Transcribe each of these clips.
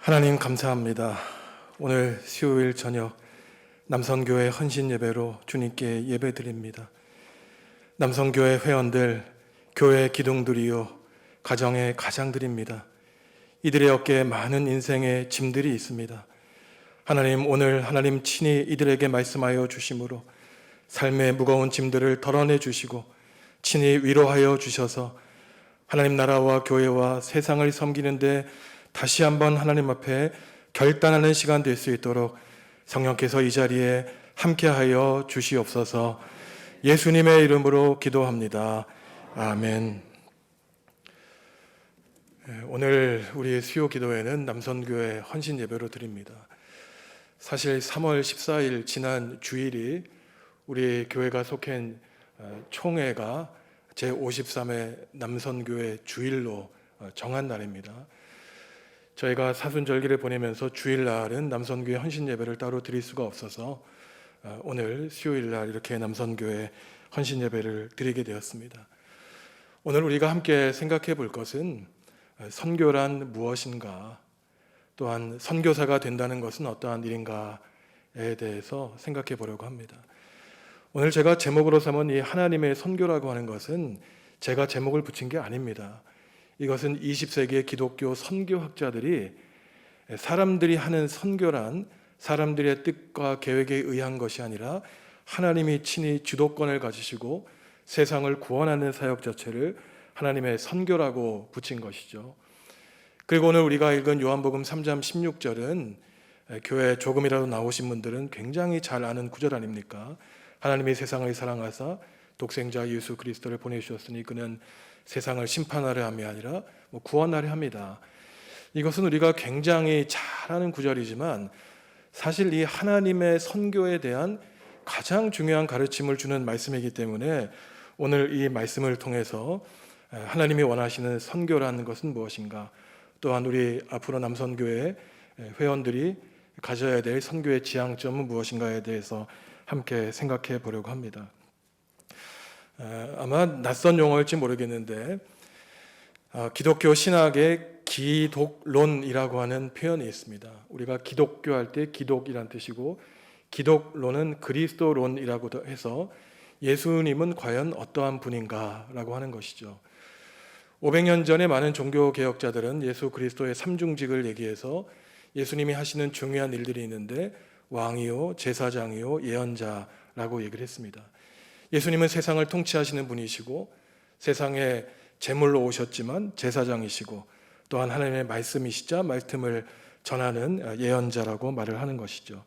하나님 감사합니다. 오늘 수요일 저녁 남성교회 헌신 예배로 주님께 예배드립니다. 남성교회 회원들, 교회 기둥들이요 가정의 가장들입니다. 이들의 어깨에 많은 인생의 짐들이 있습니다. 하나님, 오늘 하나님 친히 이들에게 말씀하여 주심으로 삶의 무거운 짐들을 덜어내 주시고 친히 위로하여 주셔서 하나님 나라와 교회와 세상을 섬기는데 다시 한번 하나님 앞에 결단하는 시간 될 수 있도록 성령께서 이 자리에 함께하여 주시옵소서. 예수님의 이름으로 기도합니다. 아멘. 오늘 우리 수요 기도회는 남선교회 헌신 예배로 드립니다. 사실 3월 14일 지난 주일이 우리 교회가 속한 총회가 제53회 남선교회 주일로 정한 날입니다. 저희가 사순절기를 보내면서 주일날은 남선교회 헌신 예배를 따로 드릴 수가 없어서 오늘 수요일날 이렇게 남선교회 헌신 예배를 드리게 되었습니다. 오늘 우리가 함께 생각해 볼 것은 선교란 무엇인가, 또한 선교사가 된다는 것은 어떠한 일인가에 대해서 생각해 보려고 합니다. 오늘 제가 제목으로 삼은 이 하나님의 선교라고 하는 것은 제가 제목을 붙인 게 아닙니다. 이것은 20세기의 기독교 선교학자들이 사람들이 하는 선교란 사람들의 뜻과 계획에 의한 것이 아니라 하나님이 친히 주도권을 가지시고 세상을 구원하는 사역 자체를 하나님의 선교라고 붙인 것이죠. 그리고 오늘 우리가 읽은 요한복음 3장 16절은 교회에 조금이라도 나오신 분들은 굉장히 잘 아는 구절 아닙니까? 하나님이 세상을 사랑하사 독생자 예수 그리스도를 보내주셨으니 그는 세상을 심판하려 함이 아니라 구원하려 합니다. 이것은 우리가 굉장히 잘 아는 구절이지만 사실 이 하나님의 선교에 대한 가장 중요한 가르침을 주는 말씀이기 때문에 오늘 이 말씀을 통해서 하나님이 원하시는 선교라는 것은 무엇인가, 또한 우리 앞으로 남선교회 회원들이 가져야 될 선교의 지향점은 무엇인가에 대해서 함께 생각해 보려고 합니다. 아마 낯선 용어일지 모르겠는데 기독교 신학의 기독론이라고 하는 표현이 있습니다. 우리가 기독교 할 때 기독이란 뜻이고 기독론은 그리스도론이라고 해서 예수님은 과연 어떠한 분인가 라고 하는 것이죠. 500년 전에 많은 종교개혁자들은 예수 그리스도의 삼중직을 얘기해서 예수님이 하시는 중요한 일들이 있는데 왕이요, 제사장이요, 예언자라고 얘기를 했습니다. 예수님은 세상을 통치하시는 분이시고 세상에 제물로 오셨지만 제사장이시고 또한 하나님의 말씀이시자 말씀을 전하는 예언자라고 말을 하는 것이죠.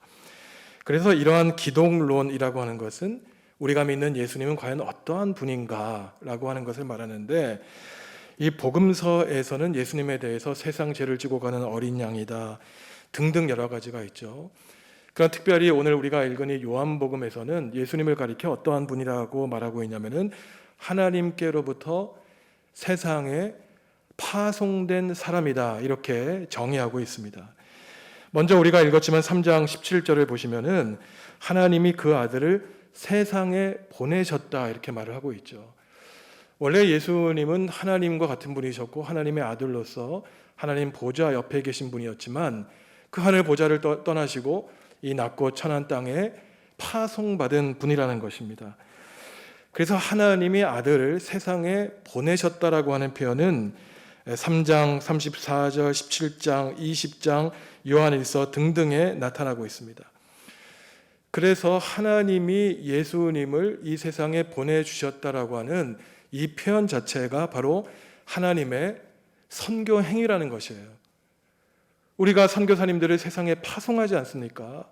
그래서 이러한 기독론이라고 하는 것은 우리가 믿는 예수님은 과연 어떠한 분인가라고 하는 것을 말하는데, 이 복음서에서는 예수님에 대해서 세상 죄를 지고 가는 어린 양이다 등등 여러 가지가 있죠. 그러나 특별히 오늘 우리가 읽은 이 요한복음에서는 예수님을 가리켜 어떠한 분이라고 말하고 있냐면은 하나님께로부터 세상에 파송된 사람이다 이렇게 정의하고 있습니다. 먼저 우리가 읽었지만 3장 17절을 보시면은 하나님이 그 아들을 세상에 보내셨다 이렇게 말을 하고 있죠. 원래 예수님은 하나님과 같은 분이셨고 하나님의 아들로서 하나님 보좌 옆에 계신 분이었지만 그 하늘 보좌를 떠나시고 이 낮고 천한 땅에 파송받은 분이라는 것입니다. 그래서 하나님이 아들을 세상에 보내셨다라고 하는 표현은 3장 34절, 17장, 20장, 요한일서 등등에 나타나고 있습니다. 그래서 하나님이 예수님을 이 세상에 보내주셨다라고 하는 이 표현 자체가 바로 하나님의 선교 행위라는 것이에요. 우리가 선교사님들을 세상에 파송하지 않습니까?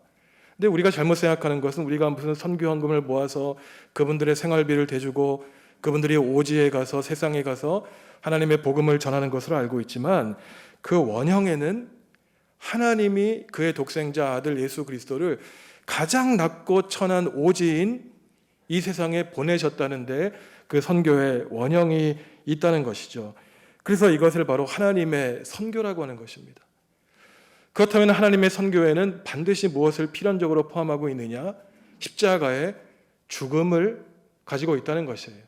근데 우리가 잘못 생각하는 것은 우리가 무슨 선교헌금을 모아서 그분들의 생활비를 대주고 그분들이 오지에 가서 세상에 가서 하나님의 복음을 전하는 것으로 알고 있지만 그 원형에는 하나님이 그의 독생자 아들 예수 그리스도를 가장 낮고 천한 오지인 이 세상에 보내셨다는데 그 선교의 원형이 있다는 것이죠. 그래서 이것을 바로 하나님의 선교라고 하는 것입니다. 그렇다면 하나님의 선교에는 반드시 무엇을 필연적으로 포함하고 있느냐? 십자가의 죽음을 가지고 있다는 것이에요.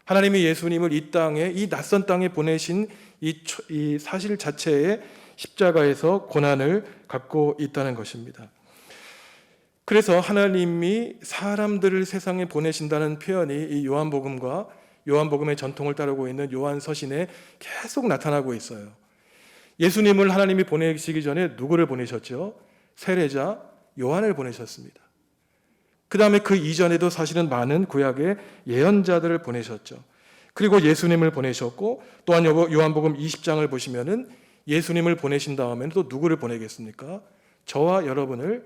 하나님이 예수님을 이 땅에, 이 낯선 땅에 보내신 이 사실 자체에 십자가에서 고난을 갖고 있다는 것입니다. 그래서 하나님이 사람들을 세상에 보내신다는 표현이 이 요한복음과 요한복음의 전통을 따르고 있는 요한서신에 계속 나타나고 있어요. 예수님을 하나님이 보내시기 전에 누구를 보내셨죠? 세례자 요한을 보내셨습니다. 그 다음에 그 이전에도 사실은 많은 구약의 예언자들을 보내셨죠. 그리고 예수님을 보내셨고, 또한 요한복음 20장을 보시면은 예수님을 보내신 다음에는 또 누구를 보내겠습니까? 저와 여러분을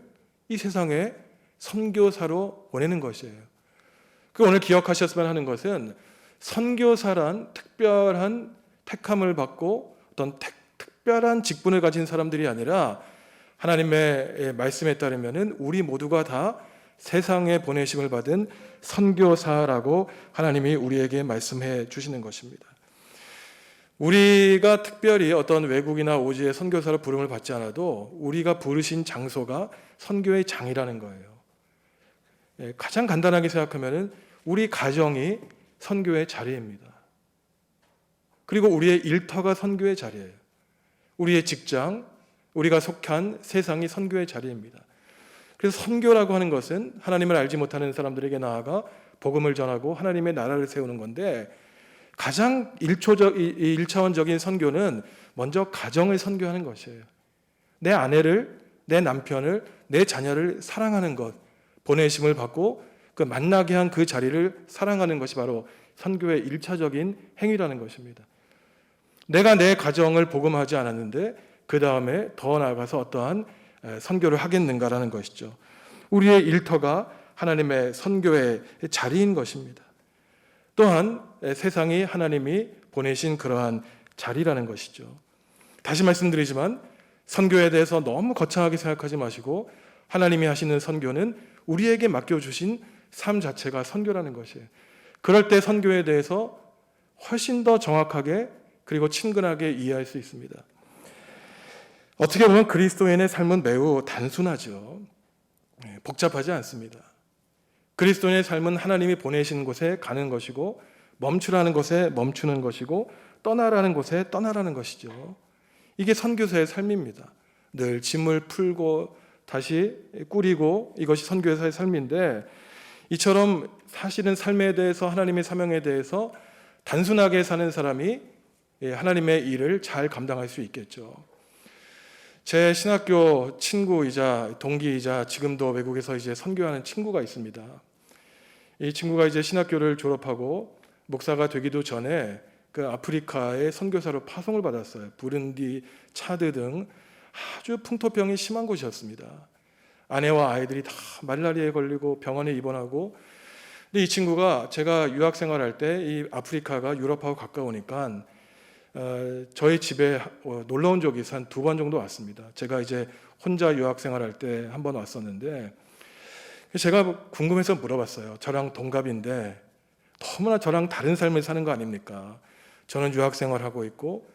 이 세상에 선교사로 보내는 것이에요. 그 오늘 기억하셨으면 하는 것은 선교사란 특별한 택함을 받고 어떤 특별한 직분을 가진 사람들이 아니라 하나님의 말씀에 따르면은 우리 모두가 다 세상에 보내심을 받은 선교사라고 하나님이 우리에게 말씀해 주시는 것입니다. 우리가 특별히 어떤 외국이나 오지의 선교사로 부름을 받지 않아도 우리가 부르신 장소가 선교의 장이라는 거예요. 가장 간단하게 생각하면 우리 가정이 선교의 자리입니다. 그리고 우리의 일터가 선교의 자리예요. 우리의 직장, 우리가 속한 세상이 선교의 자리입니다. 그래서 선교라고 하는 것은 하나님을 알지 못하는 사람들에게 나아가 복음을 전하고 하나님의 나라를 세우는 건데, 가장 1차원적인 선교는 먼저 가정을 선교하는 것이에요. 내 아내를, 내 남편을, 내 자녀를 사랑하는 것, 보내심을 받고 그 만나게 한 그 자리를 사랑하는 것이 바로 선교의 1차적인 행위라는 것입니다. 내가 내 가정을 복음하지 않았는데 그 다음에 더 나아가서 어떠한 선교를 하겠는가라는 것이죠. 우리의 일터가 하나님의 선교의 자리인 것입니다. 또한 세상이 하나님이 보내신 그러한 자리라는 것이죠. 다시 말씀드리지만 선교에 대해서 너무 거창하게 생각하지 마시고 하나님이 하시는 선교는 우리에게 맡겨주신 삶 자체가 선교라는 것이에요. 그럴 때 선교에 대해서 훨씬 더 정확하게 그리고 친근하게 이해할 수 있습니다. 어떻게 보면 그리스도인의 삶은 매우 단순하죠. 복잡하지 않습니다. 그리스도인의 삶은 하나님이 보내신 곳에 가는 것이고, 멈추라는 곳에 멈추는 것이고, 떠나라는 곳에 떠나라는 것이죠. 이게 선교사의 삶입니다. 늘 짐을 풀고 다시 꾸리고, 이것이 선교사의 삶인데, 이처럼 사실은 삶에 대해서, 하나님의 사명에 대해서 단순하게 사는 사람이 하나님의 일을 잘 감당할 수 있겠죠. 제 신학교 친구이자 동기이자 지금도 외국에서 이제 선교하는 친구가 있습니다. 이 친구가 이제 신학교를 졸업하고 목사가 되기도 전에 그 아프리카의 선교사로 파송을 받았어요. 부룬디, 차드 등 아주 풍토병이 심한 곳이었습니다. 아내와 아이들이 다 말라리아에 걸리고 병원에 입원하고. 근데 이 친구가 제가 유학 생활할 때 이 아프리카가 유럽하고 가까우니까 저희 집에 놀러 온 적이 한 2번 정도 왔습니다. 제가 이제 혼자 유학 생활할 때 한 번 왔었는데, 제가 궁금해서 물어봤어요. 저랑 동갑인데 너무나 저랑 다른 삶을 사는 거 아닙니까? 저는 유학 생활하고 있고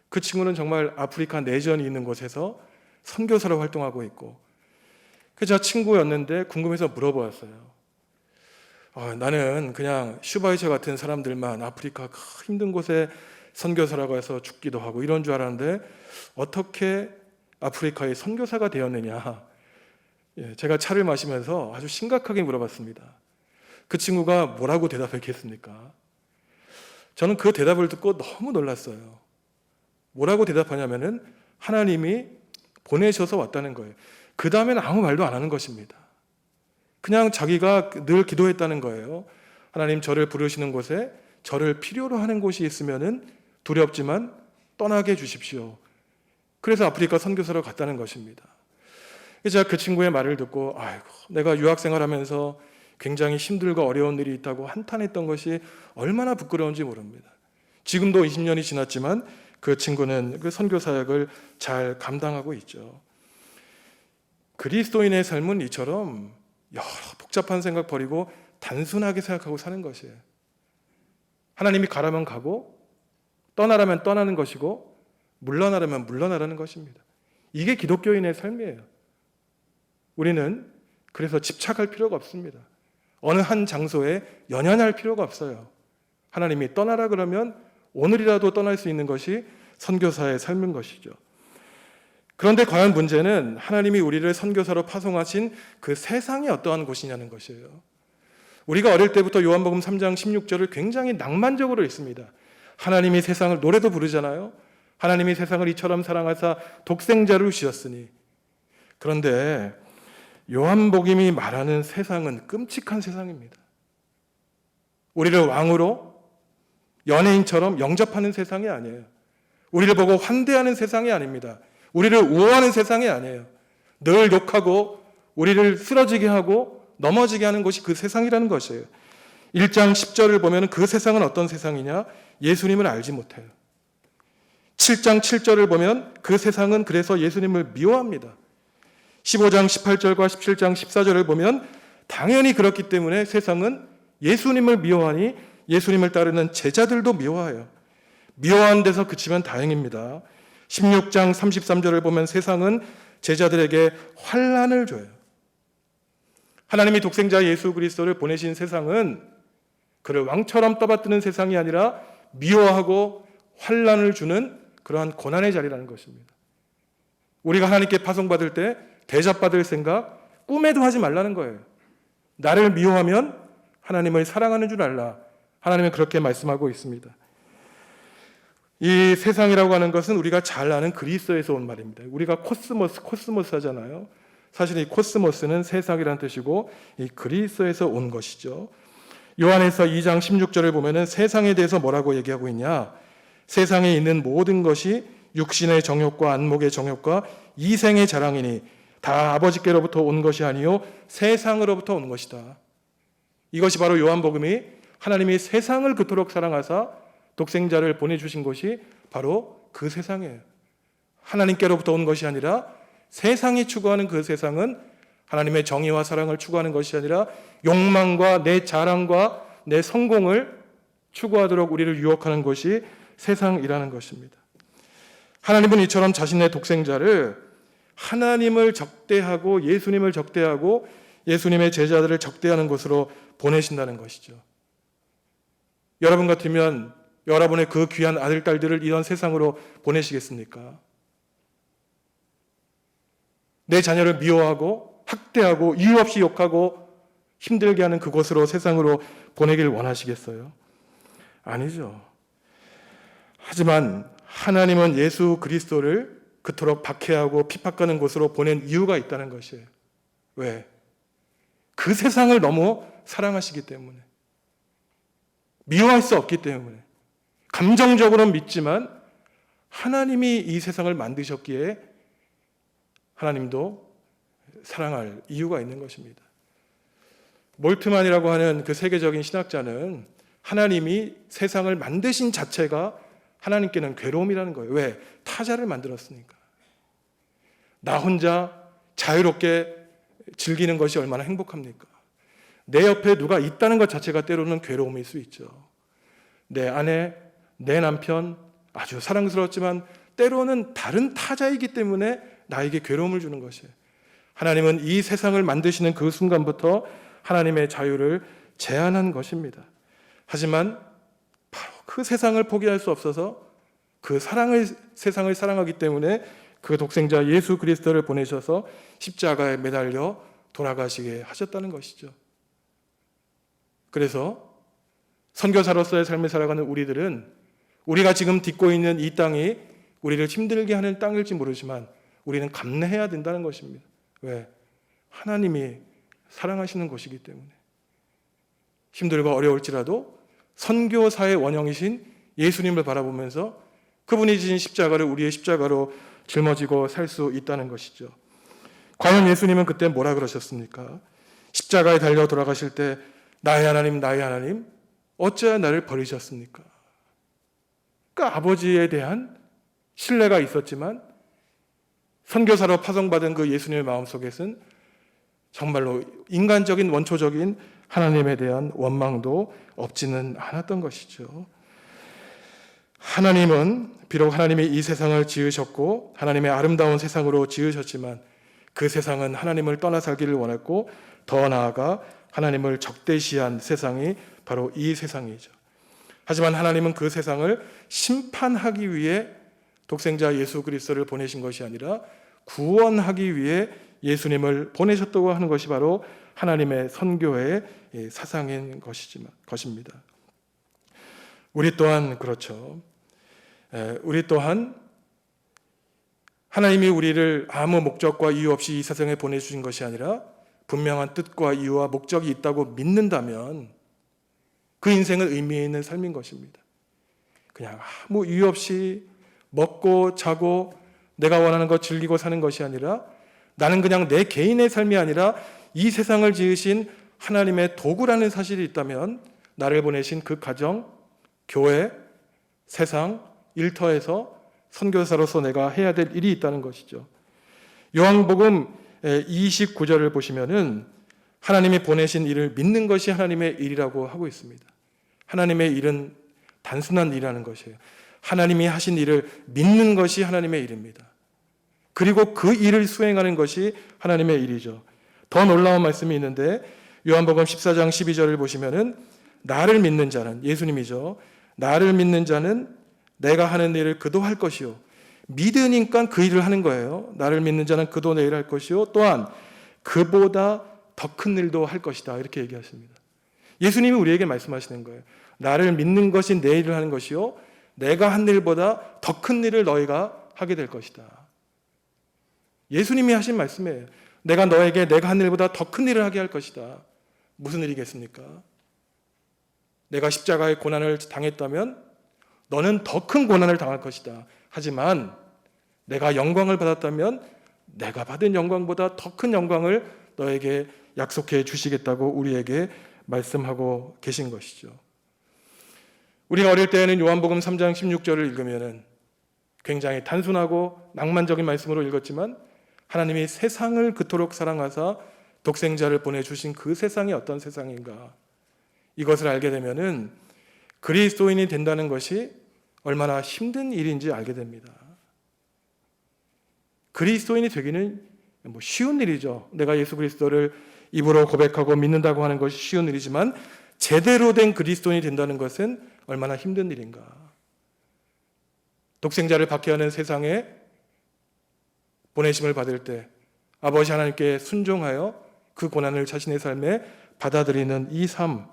그 친구는 정말 아프리카 내전이 있는 곳에서 선교사로 활동하고 있고. 그래서 저 친구였는데 궁금해서 물어보았어요. 나는 그냥 슈바이처 같은 사람들만 아프리카 힘든 곳에 선교사라고 해서 죽기도 하고 이런 줄 알았는데 어떻게 아프리카의 선교사가 되었느냐. 제가 차를 마시면서 아주 심각하게 물어봤습니다. 그 친구가 뭐라고 대답했겠습니까? 저는 그 대답을 듣고 너무 놀랐어요. 뭐라고 대답하냐면은 하나님이 보내셔서 왔다는 거예요. 그 다음에는 아무 말도 안 하는 것입니다. 그냥 자기가 늘 기도했다는 거예요. 하나님, 저를 부르시는 곳에 저를 필요로 하는 곳이 있으면은 두렵지만 떠나게 해주십시오. 그래서 아프리카 선교사로 갔다는 것입니다. 제가 그 친구의 말을 듣고 내가 유학 생활하면서 굉장히 힘들고 어려운 일이 있다고 한탄했던 것이 얼마나 부끄러운지 모릅니다. 지금도 20년이 지났지만 그 친구는 그 선교 사역을 잘 감당하고 있죠. 그리스도인의 삶은 이처럼 여러 복잡한 생각 버리고 단순하게 생각하고 사는 것이에요. 하나님이 가라면 가고 떠나라면 떠나는 것이고 물러나라면 물러나라는 것입니다. 이게 기독교인의 삶이에요. 우리는 그래서 집착할 필요가 없습니다. 어느 한 장소에 연연할 필요가 없어요. 하나님이 떠나라 그러면 오늘이라도 떠날 수 있는 것이 선교사의 삶인 것이죠. 그런데 과연 문제는 하나님이 우리를 선교사로 파송하신 그 세상이 어떠한 곳이냐는 것이에요. 우리가 어릴 때부터 요한복음 3장 16절을 굉장히 낭만적으로 읽습니다. 하나님이 세상을, 노래도 부르잖아요. 하나님이 세상을 이처럼 사랑하사 독생자를 주셨으니. 그런데 요한복음이 말하는 세상은 끔찍한 세상입니다. 우리를 왕으로, 연예인처럼 영접하는 세상이 아니에요. 우리를 보고 환대하는 세상이 아닙니다. 우리를 우호하는 세상이 아니에요. 늘 욕하고 우리를 쓰러지게 하고 넘어지게 하는 것이 그 세상이라는 것이에요. 1장 10절을 보면 그 세상은 어떤 세상이냐? 예수님을 알지 못해요. 7장 7절을 보면 그 세상은 그래서 예수님을 미워합니다. 15장 18절과 17장 14절을 보면 당연히 그렇기 때문에 세상은 예수님을 미워하니 예수님을 따르는 제자들도 미워해요. 미워하는 데서 그치면 다행입니다. 16장 33절을 보면 세상은 제자들에게 환난을 줘요. 하나님이 독생자 예수 그리스도를 보내신 세상은 그를 왕처럼 떠받드는 세상이 아니라 미워하고 환난을 주는 그러한 고난의 자리라는 것입니다. 우리가 하나님께 파송받을 때 대접받을 생각 꿈에도 하지 말라는 거예요. 나를 미워하면 하나님을 사랑하는 줄 알라. 하나님은 그렇게 말씀하고 있습니다. 이 세상이라고 하는 것은 우리가 잘 아는 그리스에서 온 말입니다. 우리가 코스모스 하잖아요. 사실 이 코스모스는 세상이라는 뜻이고 이 그리스에서 온 것이죠. 요한에서 2장 16절을 보면은 세상에 대해서 뭐라고 얘기하고 있냐? 세상에 있는 모든 것이 육신의 정욕과 안목의 정욕과 이생의 자랑이니 다 아버지께로부터 온 것이 아니요 세상으로부터 온 것이다. 이것이 바로 요한복음이 하나님이 세상을 그토록 사랑하사 독생자를 보내주신 것이 바로 그 세상이에요. 하나님께로부터 온 것이 아니라 세상이 추구하는 그 세상은 하나님의 정의와 사랑을 추구하는 것이 아니라 욕망과 내 자랑과 내 성공을 추구하도록 우리를 유혹하는 것이 세상이라는 것입니다. 하나님은 이처럼 자신의 독생자를 하나님을 적대하고 예수님을 적대하고 예수님의 제자들을 적대하는 곳으로 보내신다는 것이죠. 여러분 같으면 여러분의 그 귀한 아들, 딸들을 이런 세상으로 보내시겠습니까? 내 자녀를 미워하고 학대하고 이유 없이 욕하고 힘들게 하는 그곳으로 세상으로 보내길 원하시겠어요? 아니죠. 하지만 하나님은 예수 그리스도를 그토록 박해하고 핍박하는 곳으로 보낸 이유가 있다는 것이에요. 왜? 그 세상을 너무 사랑하시기 때문에. 미워할 수 없기 때문에. 감정적으로는 믿지만 하나님이 이 세상을 만드셨기에 하나님도 사랑할 이유가 있는 것입니다. 몰트만이라고 하는 그 세계적인 신학자는 하나님이 세상을 만드신 자체가 하나님께는 괴로움이라는 거예요. 왜? 타자를 만들었으니까. 나 혼자 자유롭게 즐기는 것이 얼마나 행복합니까? 내 옆에 누가 있다는 것 자체가 때로는 괴로움일 수 있죠. 내 아내, 내 남편 아주 사랑스럽지만 때로는 다른 타자이기 때문에 나에게 괴로움을 주는 것이에요. 하나님은 이 세상을 만드시는 그 순간부터 하나님의 자유를 제한한 것입니다. 하지만 바로 그 세상을 포기할 수 없어서 그 세상을 사랑하기 때문에 그 독생자 예수 그리스도를 보내셔서 십자가에 매달려 돌아가시게 하셨다는 것이죠. 그래서 선교사로서의 삶을 살아가는 우리들은 우리가 지금 딛고 있는 이 땅이 우리를 힘들게 하는 땅일지 모르지만 우리는 감내해야 된다는 것입니다. 왜? 하나님이 사랑하시는 것이기 때문에. 힘들고 어려울지라도 선교사의 원형이신 예수님을 바라보면서 그분이 지신 십자가를 우리의 십자가로 짊어지고 살 수 있다는 것이죠. 과연 예수님은 그때 뭐라 그러셨습니까? 십자가에 달려 돌아가실 때 나의 하나님, 나의 하나님, 어찌하여 나를 버리셨습니까? 그러니까 아버지에 대한 신뢰가 있었지만 선교사로 파송받은 그 예수님의 마음속에는 정말로 인간적인 원초적인 하나님에 대한 원망도 없지는 않았던 것이죠. 하나님은 비록 하나님이 이 세상을 지으셨고 하나님의 아름다운 세상으로 지으셨지만 그 세상은 하나님을 떠나 살기를 원했고 더 나아가 하나님을 적대시한 세상이 바로 이 세상이죠. 하지만 하나님은 그 세상을 심판하기 위해 독생자 예수 그리스도를 보내신 것이 아니라 구원하기 위해 예수님을 보내셨다고 하는 것이 바로 하나님의 선교의 사상인 것입니다. 우리 또한 그렇죠. 우리 또한 하나님이 우리를 아무 목적과 이유 없이 이 세상에 보내주신 것이 아니라 분명한 뜻과 이유와 목적이 있다고 믿는다면 그 인생은 의미 있는 삶인 것입니다. 그냥 아무 이유 없이 먹고 자고 내가 원하는 것 즐기고 사는 것이 아니라 나는 그냥 내 개인의 삶이 아니라 이 세상을 지으신 하나님의 도구라는 사실이 있다면 나를 보내신 그 가정, 교회, 세상, 일터에서 선교사로서 내가 해야 될 일이 있다는 것이죠. 요한복음 29절을 보시면은 하나님이 보내신 일을 믿는 것이 하나님의 일이라고 하고 있습니다. 하나님의 일은 단순한 일이라는 것이에요. 하나님이 하신 일을 믿는 것이 하나님의 일입니다. 그리고 그 일을 수행하는 것이 하나님의 일이죠. 더 놀라운 말씀이 있는데 요한복음 14장 12절을 보시면은 나를 믿는 자는, 예수님이죠. 나를 믿는 자는 내가 하는 일을 그도 할 것이요. 믿으니까 그 일을 하는 거예요. 나를 믿는 자는 그도 내 일을 할 것이요. 또한 그보다 더 큰 일도 할 것이다. 이렇게 얘기하십니다. 예수님이 우리에게 말씀하시는 거예요. 나를 믿는 것이 내 일을 하는 것이요. 내가 한 일보다 더 큰 일을 너희가 하게 될 것이다. 예수님이 하신 말씀이에요. 내가 너에게 내가 한 일보다 더 큰 일을 하게 할 것이다. 무슨 일이겠습니까? 내가 십자가의 고난을 당했다면 너는 더 큰 고난을 당할 것이다. 하지만 내가 영광을 받았다면 내가 받은 영광보다 더 큰 영광을 너에게 약속해 주시겠다고 우리에게 말씀하고 계신 것이죠. 우리가 어릴 때에는 요한복음 3장 16절을 읽으면 굉장히 단순하고 낭만적인 말씀으로 읽었지만 하나님이 세상을 그토록 사랑하사 독생자를 보내주신 그 세상이 어떤 세상인가, 이것을 알게 되면은 그리스도인이 된다는 것이 얼마나 힘든 일인지 알게 됩니다. 그리스도인이 되기는 쉬운 일이죠. 내가 예수 그리스도를 입으로 고백하고 믿는다고 하는 것이 쉬운 일이지만 제대로 된 그리스도인이 된다는 것은 얼마나 힘든 일인가. 독생자를 박해하는 세상에 보내심을 받을 때 아버지 하나님께 순종하여 그 고난을 자신의 삶에 받아들이는 이 삶,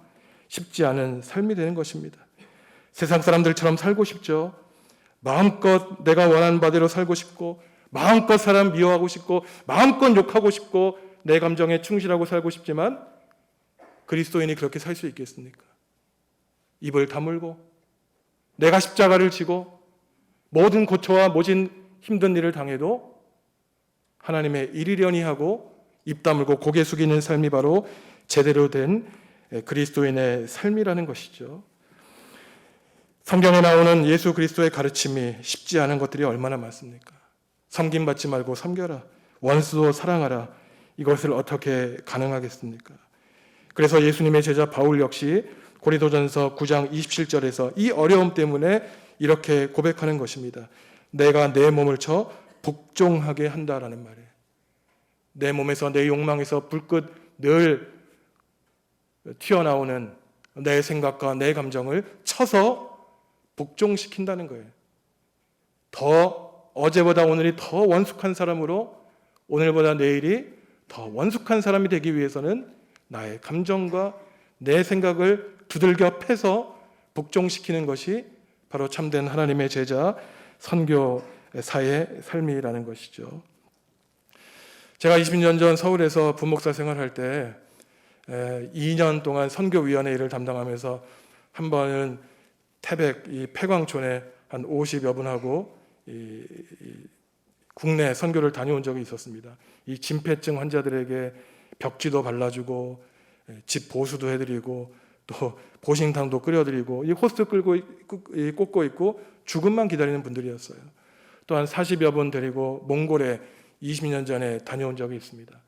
쉽지 않은 삶이 되는 것입니다. 세상 사람들처럼 살고 싶죠. 마음껏 내가 원하는 바대로 살고 싶고, 마음껏 사람 미워하고 싶고, 마음껏 욕하고 싶고, 내 감정에 충실하고 살고 싶지만 그리스도인이 그렇게 살 수 있겠습니까? 입을 다물고 내가 십자가를 지고 모든 고초와 모진 힘든 일을 당해도 하나님의 일이려니 하고 입 다물고 고개 숙이는 삶이 바로 제대로 된 그리스도인의 삶이라는 것이죠. 성경에 나오는 예수 그리스도의 가르침이 쉽지 않은 것들이 얼마나 많습니까? 섬김받지 말고 섬겨라. 원수도 사랑하라. 이것을 어떻게 가능하겠습니까? 그래서 예수님의 제자 바울 역시 고린도전서 9장 27절에서 이 어려움 때문에 이렇게 고백하는 것입니다. 내가 내 몸을 쳐 복종하게 한다라는 말이에요. 내 몸에서, 내 욕망에서 불끝 늘 튀어나오는 내 생각과 내 감정을 쳐서 복종시킨다는 거예요. 어제보다 오늘이 더 원숙한 사람으로, 오늘보다 내일이 더 원숙한 사람이 되기 위해서는 나의 감정과 내 생각을 두들겨 패서 복종시키는 것이 바로 참된 하나님의 제자 선교사의 삶이라는 것이죠. 제가 20년 전 서울에서 부목사 생활할 때 2년 동안 선교위원회 일을 담당하면서 한 번은 태백 이 폐광촌에 한 50여 분하고 국내 선교를 다녀온 적이 있었습니다. 이 진폐증 환자들에게 벽지도 발라주고 집 보수도 해드리고 또 보신탕도 끓여드리고 이 호스 끌고 꽂고 있고 죽음만 기다리는 분들이었어요. 또한 40여 분 데리고 몽골에 20년 전에 다녀온 적이 있습니다.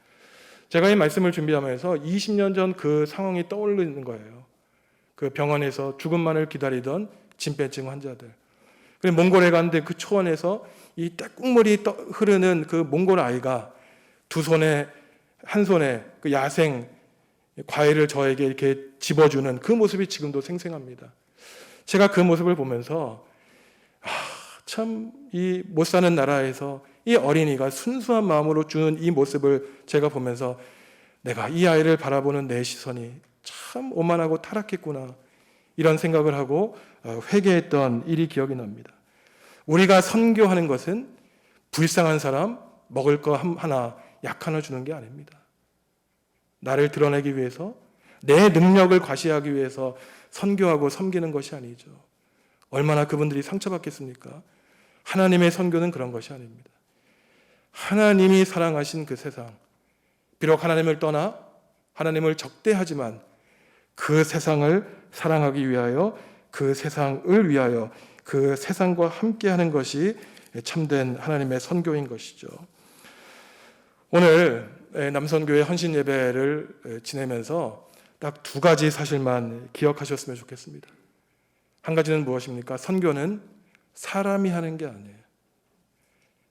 제가 이 말씀을 준비하면서 20년 전 그 상황이 떠오르는 거예요. 그 병원에서 죽음만을 기다리던 진폐증 환자들. 그리고 몽골에 갔는데 그 초원에서 이 떼국물이 흐르는 그 몽골 아이가 한 손에 그 야생 과일을 저에게 이렇게 집어주는 그 모습이 지금도 생생합니다. 제가 그 모습을 보면서 참 이 못 사는 나라에서 이 어린이가 순수한 마음으로 주는 이 모습을 제가 보면서 내가 이 아이를 바라보는 내 시선이 참 오만하고 타락했구나, 이런 생각을 하고 회개했던 일이 기억이 납니다. 우리가 선교하는 것은 불쌍한 사람 먹을 거 하나, 약 하나 주는 게 아닙니다. 나를 드러내기 위해서, 내 능력을 과시하기 위해서 선교하고 섬기는 것이 아니죠. 얼마나 그분들이 상처받겠습니까? 하나님의 선교는 그런 것이 아닙니다. 하나님이 사랑하신 그 세상, 비록 하나님을 떠나 하나님을 적대하지만 그 세상을 사랑하기 위하여, 그 세상을 위하여, 그 세상과 함께하는 것이 참된 하나님의 선교인 것이죠. 오늘 남선교회 헌신 예배를 지내면서 딱 두 가지 사실만 기억하셨으면 좋겠습니다. 한 가지는 무엇입니까? 선교는 사람이 하는 게 아니에요.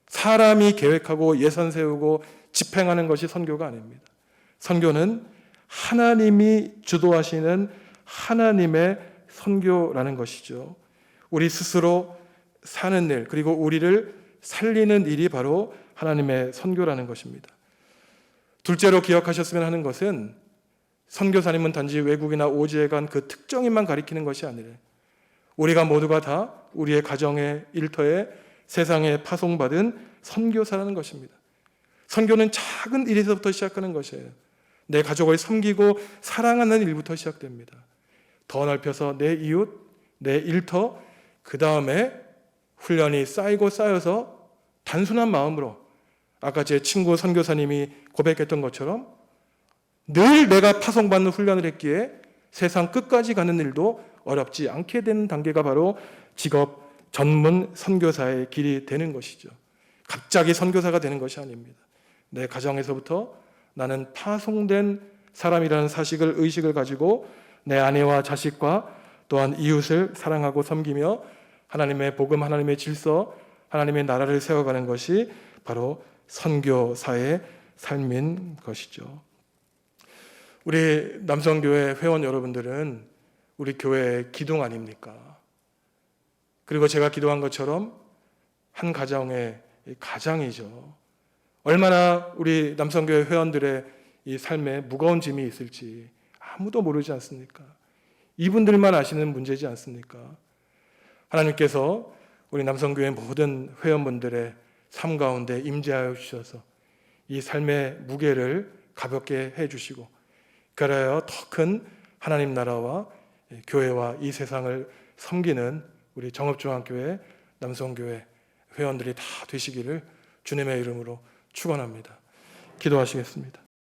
사람이 계획하고 예산 세우고 집행하는 것이 선교가 아닙니다. 선교는 하나님이 주도하시는 하나님의 선교라는 것이죠. 우리 스스로 사는 일, 그리고 우리를 살리는 일이 바로 하나님의 선교라는 것입니다. 둘째로 기억하셨으면 하는 것은, 선교사님은 단지 외국이나 오지에 간 그 특정인만 가리키는 것이 아니라 우리가 모두가 다 우리의 가정의 일터에 세상에 파송받은 선교사라는 것입니다. 선교는 작은 일에서부터 시작하는 것이에요. 내 가족을 섬기고 사랑하는 일부터 시작됩니다. 더 넓혀서 내 이웃, 내 일터, 그 다음에 훈련이 쌓이고 쌓여서 단순한 마음으로, 아까 제 친구 선교사님이 고백했던 것처럼 늘 내가 파송받는 훈련을 했기에 세상 끝까지 가는 일도 어렵지 않게 되는 단계가 바로 직업 전문 선교사의 길이 되는 것이죠. 갑자기 선교사가 되는 것이 아닙니다. 내 가정에서부터 나는 파송된 사람이라는 의식을 가지고 내 아내와 자식과 또한 이웃을 사랑하고 섬기며 하나님의 복음, 하나님의 질서, 하나님의 나라를 세워가는 것이 바로 선교사의 삶인 것이죠. 우리 남성교회 회원 여러분들은 우리 교회의 기둥 아닙니까? 그리고 제가 기도한 것처럼 한 가정의 가장이죠. 얼마나 우리 남성교회 회원들의 이 삶에 무거운 짐이 있을지 아무도 모르지 않습니까? 이분들만 아시는 문제지 않습니까? 하나님께서 우리 남성교회 모든 회원분들의 삶 가운데 임재하여 주셔서 이 삶의 무게를 가볍게 해주시고, 그래야 더 큰 하나님 나라와 교회와 이 세상을 섬기는 우리 정읍중앙교회, 남성교회 회원들이 다 되시기를 주님의 이름으로 축원합니다. 기도하시겠습니다.